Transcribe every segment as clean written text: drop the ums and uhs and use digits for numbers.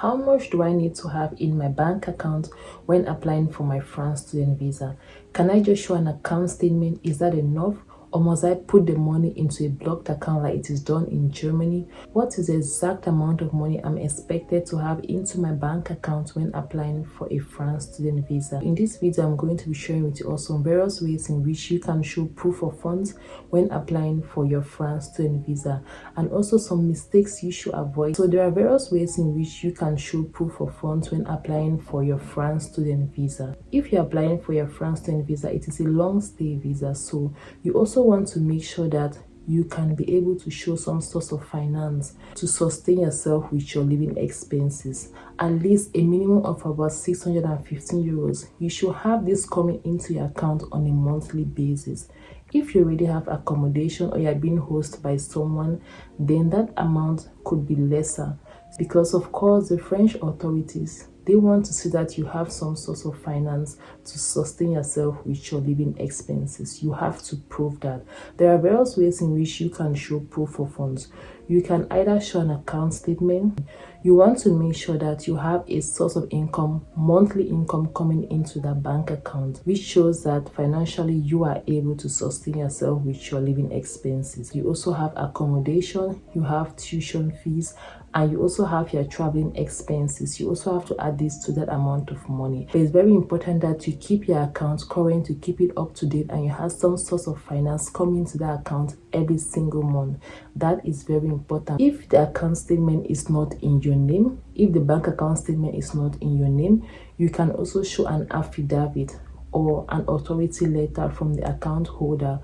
How much do I need to have in my bank account when applying for my France student visa? Can I just show an account statement? Is that enough? Or must I put the money into a blocked account like it is done in Germany? What is the exact amount of money I'm expected to have into my bank account when applying for a France student visa? In this video, I'm going to be sharing with you also various ways in which you can show proof of funds when applying for your France student visa, and also some mistakes you should avoid. So there are various ways in which you can show proof of funds when applying for your France student visa. If you're applying for your France student visa, it is a long stay visa, so you also want to make sure that you can be able to show some source of finance to sustain yourself with your living expenses. At least a minimum of about 615 euros. You should have this coming into your account on a monthly basis. If you already have accommodation or you're being hosted by someone, then that amount could be lesser, because of course the French authorities, they want to see that you have some source of finance to sustain yourself with your living expenses. You have to prove that. There are various ways in which you can show proof of funds. You can either show an account statement. You want to make sure that you have a source of income, monthly income coming into that bank account, which shows that financially you are able to sustain yourself with your living expenses. You also have accommodation, you have tuition fees, and you also have your traveling expenses. You also have to add this to that amount of money. But it's very important that you keep your account current, to keep it up to date, and you have some source of finance coming to that account every single month. That is very important. If the account statement is not in your name, if the bank account statement is not in your name, you can also show an affidavit or an authority letter from the account holder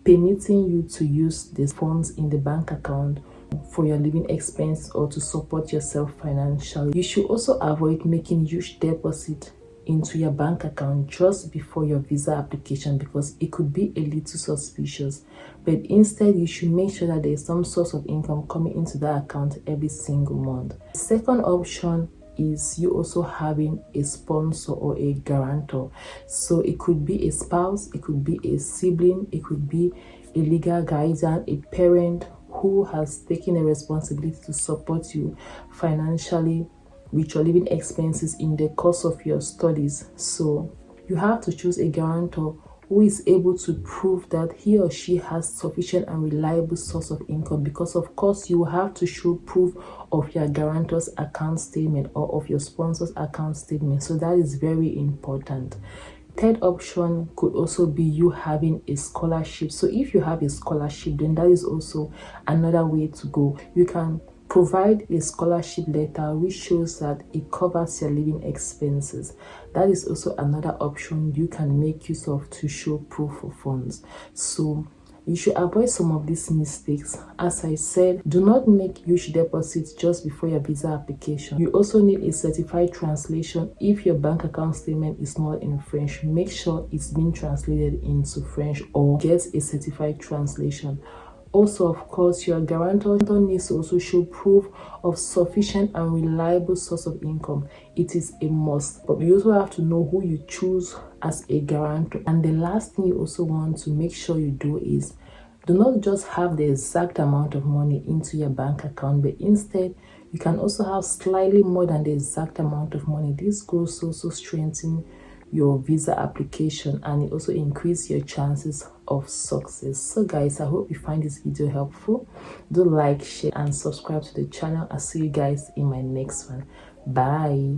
permitting you to use these funds in the bank account for your living expense or to support yourself financially. You should also avoid making huge deposit into your bank account just before your visa application, because it could be a little suspicious. But instead, you should make sure that there is some source of income coming into that account every single month. The second option is you also having a sponsor or a guarantor. So it could be a spouse, it could be a sibling, it could be a legal guardian, a parent who has taken a responsibility to support you financially with your living expenses in the course of your studies. So you have to choose a guarantor who is able to prove that he or she has sufficient and reliable source of income, because of course you have to show proof of your guarantor's account statement or of your sponsor's account statement. So that is very important. Third option could also be you having a scholarship. So if you have a scholarship, then that is also another way to go. You can provide a scholarship letter which shows that it covers your living expenses. That is also another option you can make use of to show proof of funds. So you should avoid some of these mistakes. As I said, do not make huge deposits just before your visa application. You also need a certified translation. If your bank account statement is not in French, make sure it's been translated into French or get a certified translation. Also, of course, your guarantor needs to also show proof of sufficient and reliable source of income. It is a must, but you also have to know who you choose as a guarantor. And the last thing you also want to make sure you do is do not just have the exact amount of money into your bank account, but instead you can also have slightly more than the exact amount of money. This goes to also strengthen your visa application, and it also increase your chances of success. So guys, I hope you find this video helpful. Do like, share, and subscribe to the channel. I'll see you guys in my next one. Bye.